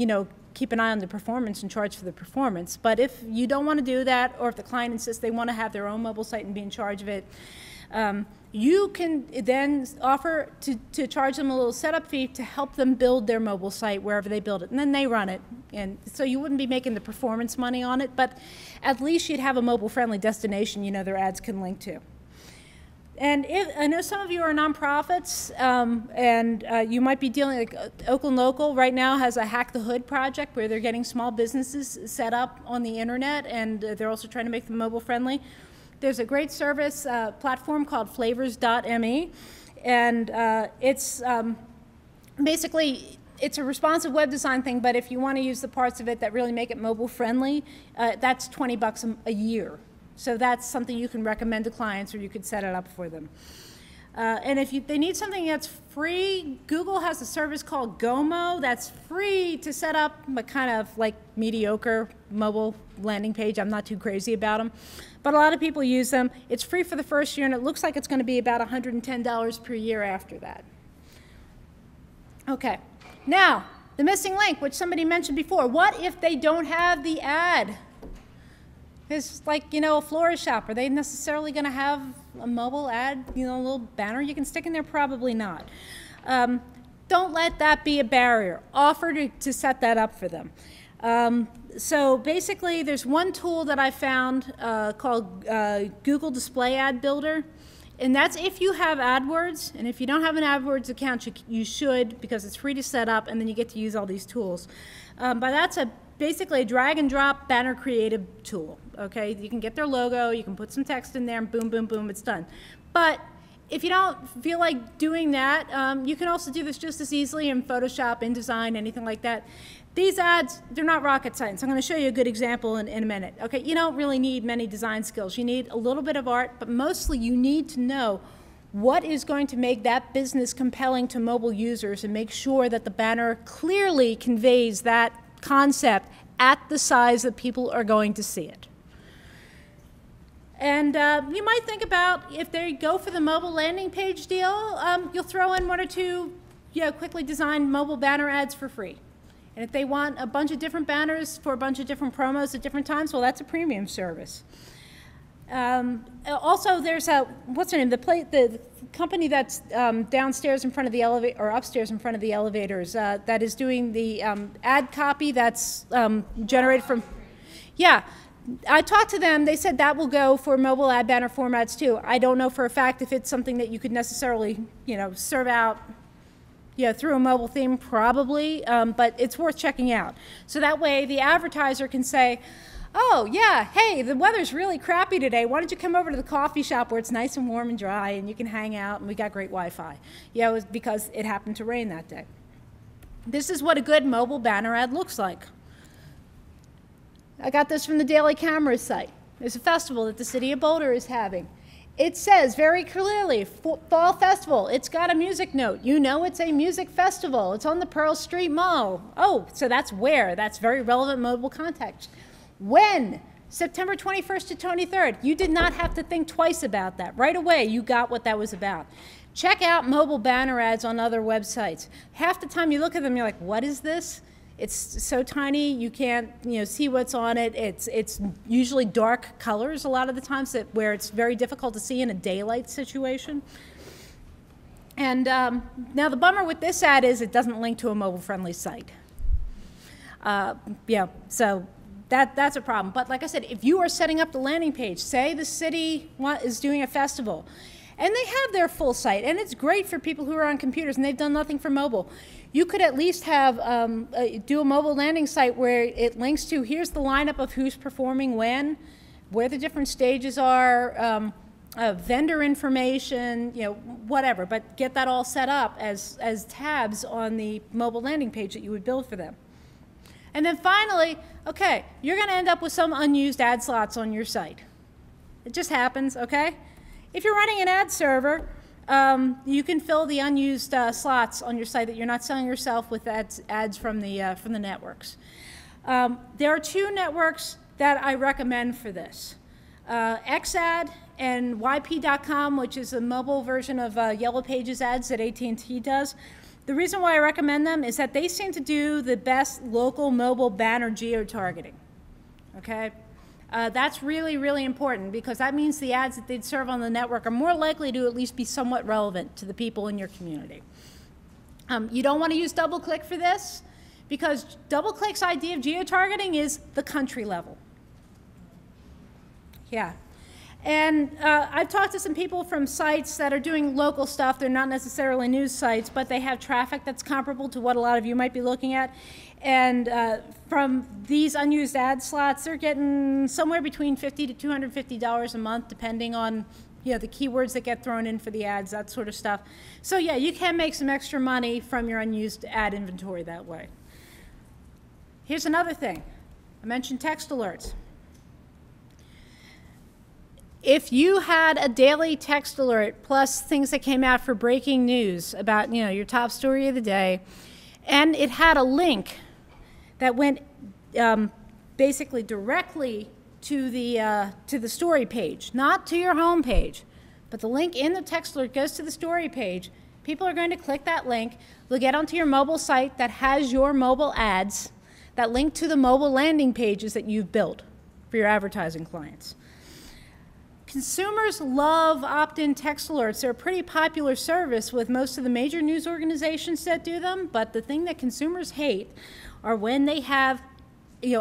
keep an eye on the performance and charge for the performance. But if you don't want to do that, or if the client insists they want to have their own mobile site and be in charge of it, you can then offer to charge them a little setup fee to help them build their mobile site wherever they build it, and then they run it. And so you wouldn't be making the performance money on it, but at least you'd have a mobile-friendly destination, their ads can link to. And I know some of you are nonprofits, and you might be dealing, like Oakland Local right now has a Hack the Hood project where they're getting small businesses set up on the internet, and they're also trying to make them mobile friendly. There's a great service platform called flavors.me, and it's basically, it's a responsive web design thing, but if you want to use the parts of it that really make it mobile friendly, that's $20 a year. So that's something you can recommend to clients, or you could set it up for them. And if they need something that's free, Google has a service called Gomo that's free to set up, but kind of like mediocre mobile landing page. I'm not too crazy about them, but a lot of people use them. It's free for the first year, and it looks like it's going to be about $110 per year after that. Okay, now the missing link, which somebody mentioned before. What if they don't have the ad? It's like, a florist shop. Are they necessarily going to have a mobile ad, a little banner you can stick in there? Probably not. Don't let that be a barrier. Offer to set that up for them. So basically, there's one tool that I found called Google Display Ad Builder. And that's if you have AdWords. And if you don't have an AdWords account, you should, because it's free to set up, and then you get to use all these tools. But that's basically a drag and drop banner creative tool. Okay, you can get their logo, you can put some text in there, and boom, boom, boom, it's done. But if you don't feel like doing that, you can also do this just as easily in Photoshop, InDesign, anything like that. These ads, they're not rocket science. I'm going to show you a good example in a minute. Okay, you don't really need many design skills. You need a little bit of art, but mostly you need to know what is going to make that business compelling to mobile users and make sure that the banner clearly conveys that concept at the size that people are going to see it. And you might think about, if they go for the mobile landing page deal, you'll throw in one or two quickly designed mobile banner ads for free. And if they want a bunch of different banners for a bunch of different promos at different times, well, that's a premium service. Also, there's what's her name? The company that's downstairs in front of the elevator, or upstairs in front of the elevators, that is doing the ad copy that's generated from, yeah. I talked to them. They said that will go for mobile ad banner formats too. I don't know for a fact if it's something that you could necessarily, serve out, through a mobile theme, probably, but it's worth checking out. So that way the advertiser can say, oh, yeah, hey, the weather's really crappy today. Why don't you come over to the coffee shop where it's nice and warm and dry and you can hang out and we got great Wi-Fi. It was because it happened to rain that day. This is what a good mobile banner ad looks like. I got this from the Daily Camera site. There's a festival that the city of Boulder is having. It says very clearly, Fall Festival. It's got a music note. You know it's a music festival. It's on the Pearl Street Mall. Oh, so that's where. That's very relevant mobile context. When? September 21st to 23rd. You did not have to think twice about that. Right away, you got what that was about. Check out mobile banner ads on other websites. Half the time you look at them, you're like, what is this? It's so tiny, you can't see what's on it. It's usually dark colors a lot of the times where it's very difficult to see in a daylight situation. And now the bummer with this ad is it doesn't link to a mobile-friendly site. Yeah, so that's a problem. But like I said, if you are setting up the landing page, say the city is doing a festival, and they have their full site, and it's great for people who are on computers and they've done nothing for mobile. You could at least have do a mobile landing site where it links to here's the lineup of who's performing when, where the different stages are, vendor information, whatever. But get that all set up as tabs on the mobile landing page that you would build for them. And then finally, okay, you're going to end up with some unused ad slots on your site. It just happens, okay? If you're running an ad server, you can fill the unused slots on your site that you're not selling yourself with ads from the networks. There are two networks that I recommend for this. XAD and YP.com, which is a mobile version of Yellow Pages ads that AT&T does. The reason why I recommend them is that they seem to do the best local mobile banner geo-targeting, okay? That's really, really important because that means the ads that they'd serve on the network are more likely to at least be somewhat relevant to the people in your community. You don't want to use DoubleClick for this because DoubleClick's idea of geo-targeting is the country level. Yeah. And I've talked to some people from sites that are doing local stuff. They're not necessarily news sites, but they have traffic that's comparable to what a lot of you might be looking at. And from these unused ad slots, they're getting somewhere between $50 to $250 a month, depending on the keywords that get thrown in for the ads, that sort of stuff. So yeah, you can make some extra money from your unused ad inventory that way. Here's another thing. I mentioned text alerts. If you had a daily text alert plus things that came out for breaking news about your top story of the day, and it had a link that went basically directly to the story page, not to your home page, but the link in the text alert goes to the story page, people are going to click that link. They'll get onto your mobile site that has your mobile ads that link to the mobile landing pages that you've built for your advertising clients. Consumers love opt-in text alerts. They're a pretty popular service with most of the major news organizations that do them, but the thing that consumers hate are when they have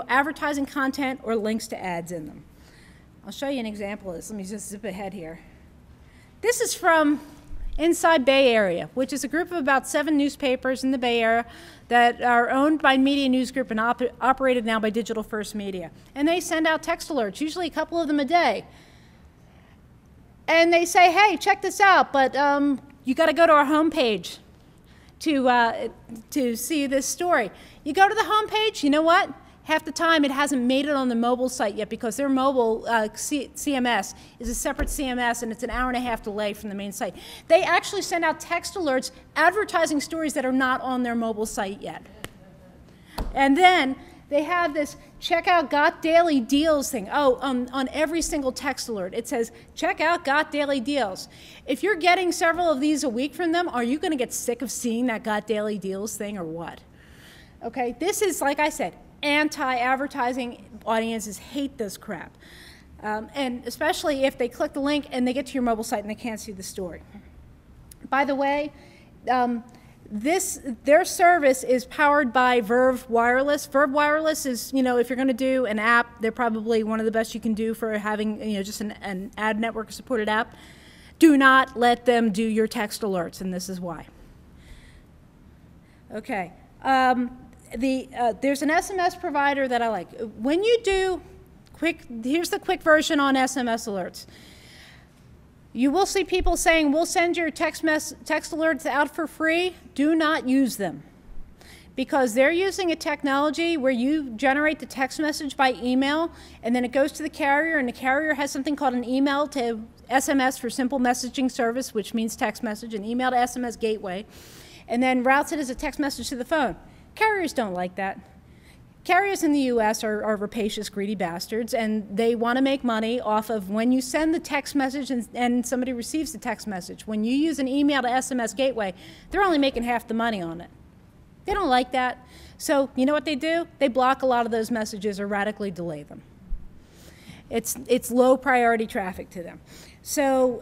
advertising content or links to ads in them. I'll show you an example of this. Let me just zip ahead here. This is from Inside Bay Area, which is a group of about 7 newspapers in the Bay Area that are owned by Media News Group and operated now by Digital First Media. And they send out text alerts, usually a couple of them a day. And they say, hey, check this out, but you got to go to our homepage to see this story. You go to the homepage, you know what? Half the time it hasn't made it on the mobile site yet because their mobile CMS is a separate CMS and it's an hour-and-a-half delay from the main site. They actually send out text alerts advertising stories that are not on their mobile site yet. And then they have this check out Got Daily Deals thing. Oh, on every single text alert, it says, check out Got Daily Deals. If you're getting several of these a week from them, are you going to get sick of seeing that Got Daily Deals thing or what? Okay, this is, like I said, anti-advertising. Audiences hate this crap. And especially if they click the link and they get to your mobile site and they can't see the story. By the way, their service is powered by Verve Wireless. Verve Wireless is, if you're going to do an app, they're probably one of the best you can do for having, just an ad network supported app. Do not let them do your text alerts, and this is why. Okay. There's an SMS provider that I like. When you do here's the quick version on SMS alerts. You will see people saying, we'll send your text alerts out for free. Do not use them. because they're using a technology where you generate the text message by email, and then it goes to the carrier, and the carrier has something called an email to SMS for simple messaging service, which means text message, an email to SMS gateway, and then routes it as a text message to the phone. Carriers don't like that. Carriers in the US are rapacious, greedy bastards, and they want to make money off of when you send the text message and somebody receives the text message. When you use an email to SMS gateway, they're only making half the money on it. They don't like that. So you know what they do? They block a lot of those messages or radically delay them. It's low priority traffic to them. So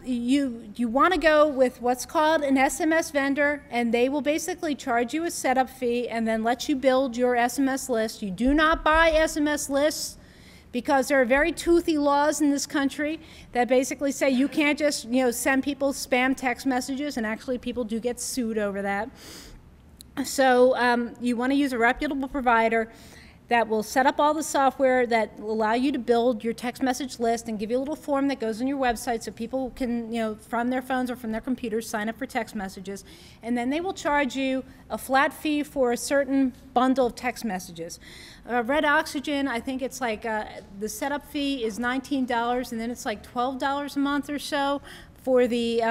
you want to go with what's called an SMS vendor, and they will basically charge you a setup fee and then let you build your SMS list. You do not buy SMS lists because there are very toothy laws in this country that basically say you can't just send people spam text messages, and actually people do get sued over that. So you want to use a reputable provider that will set up all the software that will allow you to build your text message list and give you a little form that goes on your website so people can, from their phones or from their computers, sign up for text messages. And then they will charge you a flat fee for a certain bundle of text messages. Red Oxygen, I think it's like the setup fee is $19, and then it's like $12 a month or so for the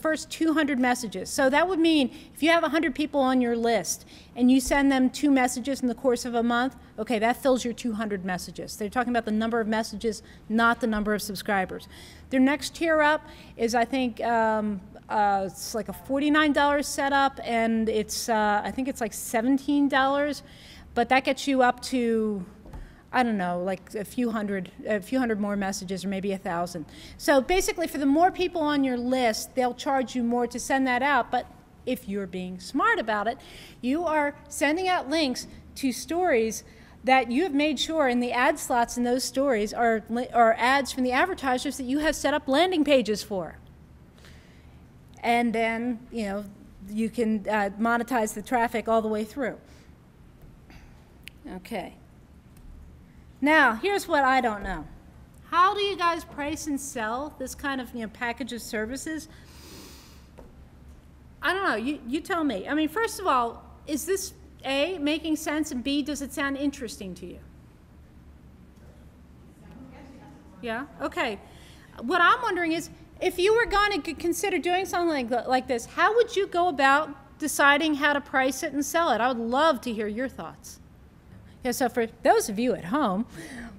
first 200 messages. So that would mean if you have 100 people on your list and you send them 2 messages in the course of a month, okay, that fills your 200 messages. They're talking about the number of messages, not the number of subscribers. Their next tier up is, I think, it's like a $49 setup, and it's I think it's like $17, but that gets you up to, I don't know, like a few hundred more messages, or maybe 1,000. So basically, for the more people on your list, they'll charge you more to send that out. But if you're being smart about it, you are sending out links to stories that you have made sure in the ad slots in those stories are ads from the advertisers that you have set up landing pages for. And then, you can monetize the traffic all the way through. Okay. Now, here's what I don't know. How do you guys price and sell this kind of package of services? I don't know. You tell me. I mean, first of all, is this A, making sense, and B, does it sound interesting to you? Yeah? Okay. What I'm wondering is, if you were going to consider doing something like this, how would you go about deciding how to price it and sell it? I would love to hear your thoughts. Yeah, so for those of you at home,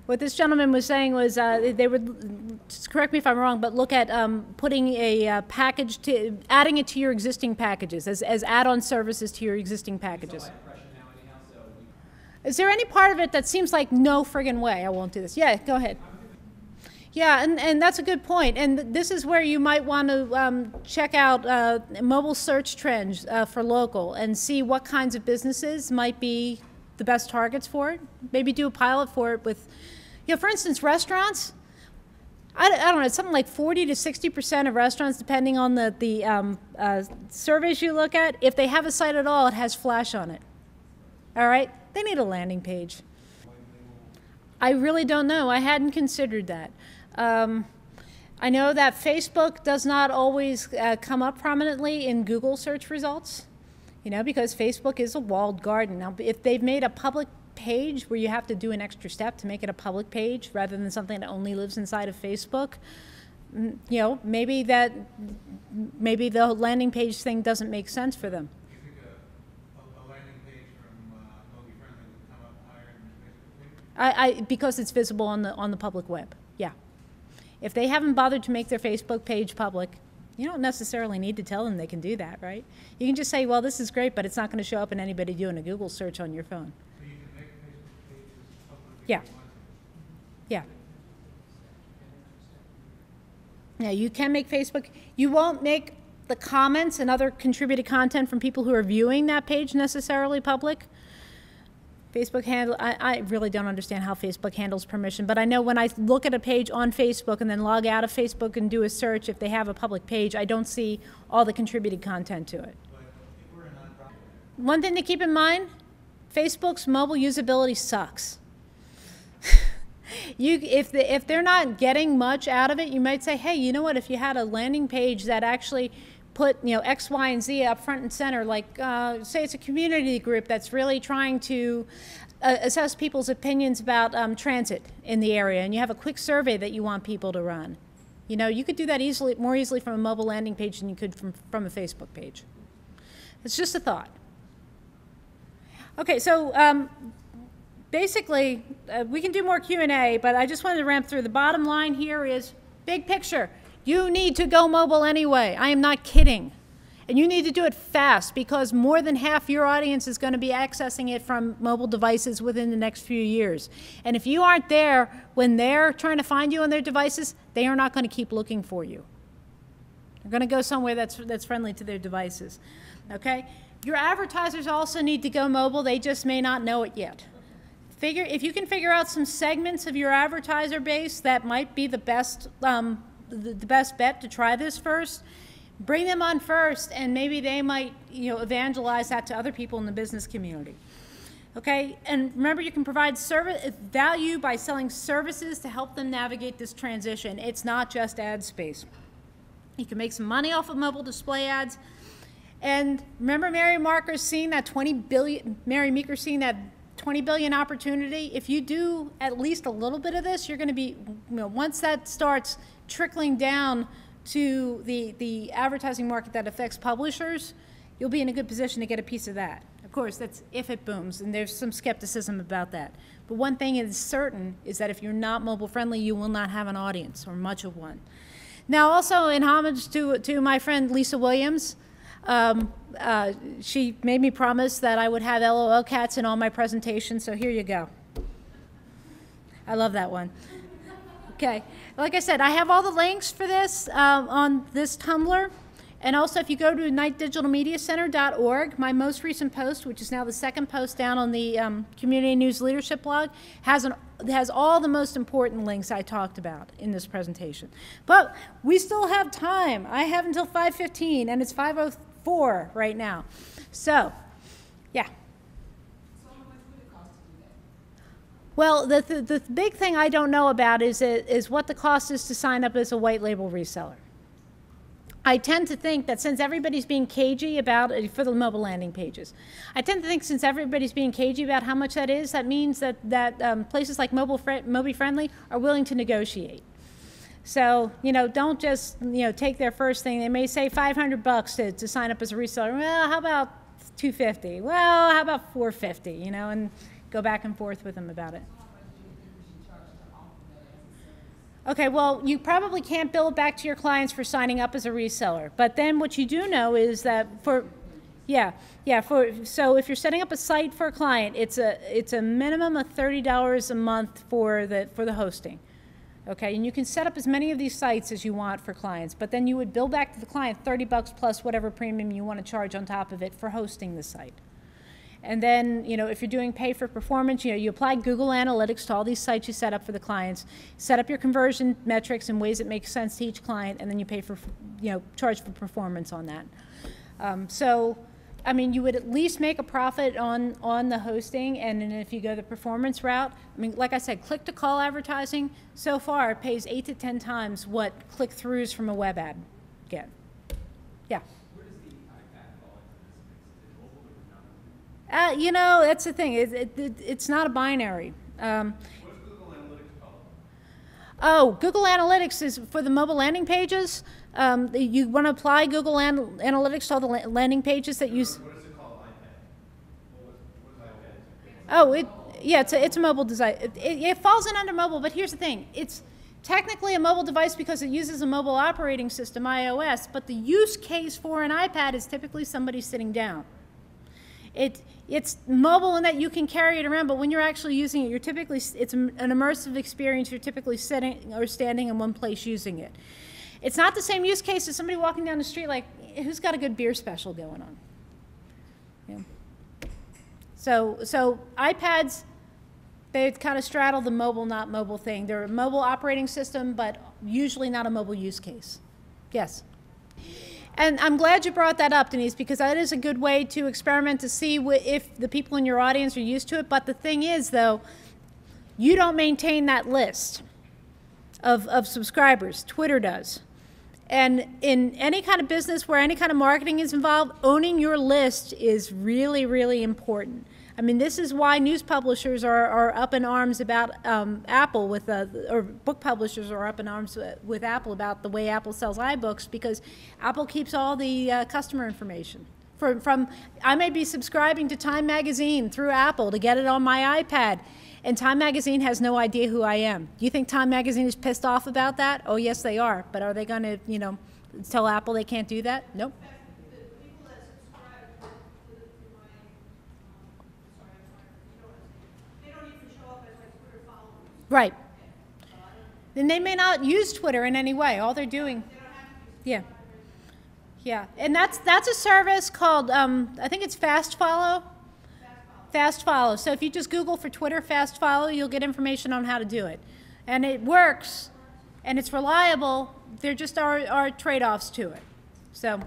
what this gentleman was saying was they would, just correct me if I'm wrong, but look at putting a package, adding it to your existing packages, as add-on services to your existing packages. Is there any part of it that seems like, no friggin' way, I won't do this? Yeah, go ahead. Yeah, and that's a good point. And this is where you might want to check out mobile search trends for local and see what kinds of businesses might be the best targets for it. Maybe do a pilot for it with, for instance, restaurants. I don't know, it's something like 40 to 60% of restaurants, depending on the surveys you look at, if they have a site at all, it has Flash on it. All right? They need a landing page. I really don't know. I hadn't considered that. I know that Facebook does not always come up prominently in Google search results. Because Facebook is a walled garden. Now, if they've made a public page where you have to do an extra step to make it a public page rather than something that only lives inside of Facebook, maybe the landing page thing doesn't make sense for them. You think a landing page from Mobile Friendly would come up higher than Facebook page? Because it's visible on the public web. Yeah. If they haven't bothered to make their Facebook page public, you don't necessarily need to tell them they can do that, right? You can just say, well, this is great, but it's not going to show up in anybody doing a Google search on your phone. So you can make Facebook pages public if Yeah. you want to. Yeah. Yeah, you can make Facebook. You won't make the comments and other contributed content from people who are viewing that page necessarily public. Facebook handle, I really don't understand how Facebook handles permission, but I know when I look at a page on Facebook and then log out of Facebook and do a search, if they have a public page, I don't see all the contributed content to it. But if we're a nonprofit, One thing to keep in mind, Facebook's mobile usability sucks. If they're not getting much out of it, you might say, hey, you know what, if you had a landing page that actually put, you know, X, Y, and Z up front and center, like say it's a community group that's really trying to assess people's opinions about transit in the area, and you have a quick survey that you want people to run. You know, you could do that more easily from a mobile landing page than you could from a Facebook page. It's just a thought. Okay, so basically, we can do more Q&A, but I just wanted to ramp through. The bottom line here is, big picture, you need to go mobile anyway. I am not kidding. And you need to do it fast, because more than half your audience is going to be accessing it from mobile devices within the next few years. And if you aren't there when they're trying to find you on their devices, they are not going to keep looking for you. They're going to go somewhere that's friendly to their devices. Okay? Your advertisers also need to go mobile. They just may not know it yet. If you can figure out some segments of your advertiser base that might be the best bet to try this first, bring them on first, and maybe they might, you know, evangelize that to other people in the business community. Okay, and remember, you can provide value by selling services to help them navigate this transition. It's not just ad space. You can make some money off of mobile display ads. And remember, Mary Meeker's seeing that 20 billion opportunity. If you do at least a little bit of this, you're going to be, you know, once that starts trickling down to the advertising market that affects publishers, you'll be in a good position to get a piece of that. Of course, that's if it booms, and there's some skepticism about that. But one thing is certain is that if you're not mobile friendly, you will not have an audience, or much of one. Now, also in homage to my friend Lisa Williams, she made me promise that I would have LOL cats in all my presentations, so here you go. I love that one. Okay, like I said, I have all the links for this on this Tumblr. And also, if you go to ignitedigitalmediacenter.org, my most recent post, which is now the second post down on the Community News Leadership blog, has all the most important links I talked about in this presentation. But we still have time. I have until 5:15, and it's 5:04 right now. So, yeah. Well, the big thing I don't know about is what the cost is to sign up as a white label reseller. I tend to think that since everybody's being cagey about it for the mobile landing pages, I tend to think since everybody's being cagey about how much that is, that means that places like Mobi Friendly are willing to negotiate. So, you know, don't just, you know, take their first thing. They may say $500 to sign up as a reseller. Well, how about $250? Well, how about $450? You know, and go back and forth with them about it. Okay, well, you probably can't bill it back to your clients for signing up as a reseller. But then what you do know is that so if you're setting up a site for a client, it's a minimum of $30 a month for the hosting. Okay, and you can set up as many of these sites as you want for clients, but then you would bill back to the client $30 plus whatever premium you want to charge on top of it for hosting the site. And then, you know, if you're doing pay for performance, you know, you apply Google Analytics to all these sites you set up for the clients, set up your conversion metrics in ways that make sense to each client, and then you pay for, you know, charge for performance on that. So, I mean, you would at least make a profit on the hosting, and then if you go the performance route, I mean, like I said, click-to-call advertising, so far, pays 8 to 10 times what click-throughs from a web ad get. Yeah. You know, that's the thing. It's not a binary. What does Google Analytics call it? Oh, Google Analytics is for the mobile landing pages. You want to apply Google Analytics to all the landing pages that use. What is it called? iPad? What is iPad? Oh, it's a mobile device. It falls in under mobile, but here's the thing. It's technically a mobile device because it uses a mobile operating system, iOS, but the use case for an iPad is typically somebody sitting down. It's mobile in that you can carry it around, but when you're actually using it, it's an immersive experience. You're typically sitting or standing in one place using it. It's not the same use case as somebody walking down the street like, who's got a good beer special going on? Yeah. So iPads, they kind of straddle the mobile, not mobile thing. They're a mobile operating system, but usually not a mobile use case. Yes? And I'm glad you brought that up, Denise, because that is a good way to experiment to see if the people in your audience are used to it. But the thing is, though, you don't maintain that list of subscribers. Twitter does. And in any kind of business where any kind of marketing is involved, owning your list is really, really important. I mean, this is why news publishers are up in arms about Apple with, or book publishers are up in arms with Apple about the way Apple sells iBooks, because Apple keeps all the customer information. I may be subscribing to Time Magazine through Apple to get it on my iPad, and Time Magazine has no idea who I am. Do you think Time Magazine is pissed off about that? Oh, yes, they are. But are they going to, you know, tell Apple they can't do that? Nope. Right. Then they may not use Twitter in any way. All they're doing, yeah. Yeah, and that's a service called, I think it's Fast Follow. Fast Follow. So if you just Google for Twitter Fast Follow, you'll get information on how to do it. And it works, and it's reliable. There just are trade-offs to it. So,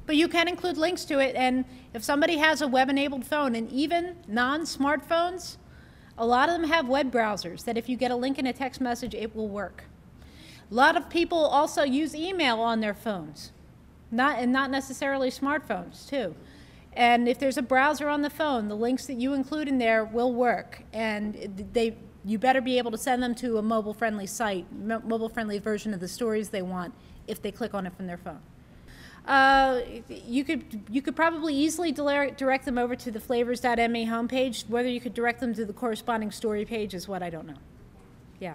but you can include links to it, and if somebody has a web-enabled phone, and even non-smartphones, a lot of them have web browsers that if you get a link in a text message, it will work. A lot of people also use email on their phones. Not necessarily smartphones, too. And if there's a browser on the phone, the links that you include in there will work. And you better be able to send them to a mobile-friendly site, mobile-friendly version of the stories they want if they click on it from their phone. You could probably easily direct them over to the flavors.me homepage. Whether you could direct them to the corresponding story page is what I don't know. Yeah.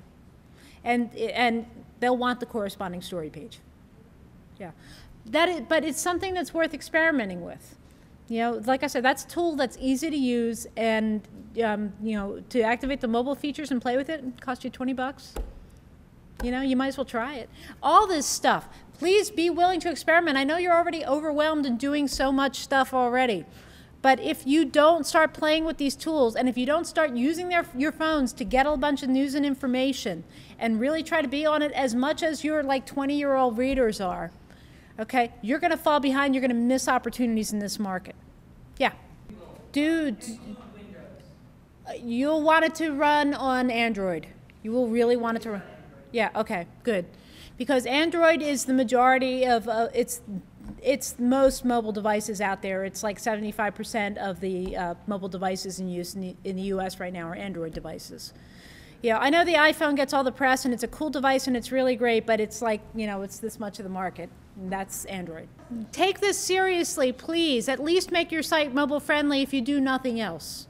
And they'll want the corresponding story page. Yeah. But it's something that's worth experimenting with. You know, like I said, that's a tool that's easy to use, and you know, to activate the mobile features and play with it costs you $20. You know, you might as well try it. All this stuff, please be willing to experiment. I know you're already overwhelmed and doing so much stuff already, but if you don't start playing with these tools, and if you don't start using your phones to get a bunch of news and information, and really try to be on it as much as your like 20-year-old readers are, okay, you're going to fall behind. You're going to miss opportunities in this market. Yeah. Dude, you'll want it to run on Android. You will really want it to run. Yeah, okay, good. Because Android is the majority of, it's most mobile devices out there. It's like 75% of the mobile devices in use in the US right now are Android devices. Yeah, I know the iPhone gets all the press, and it's a cool device, and it's really great, but it's like, you know, it's this much of the market, and that's Android. Take this seriously, please. At least make your site mobile friendly if you do nothing else.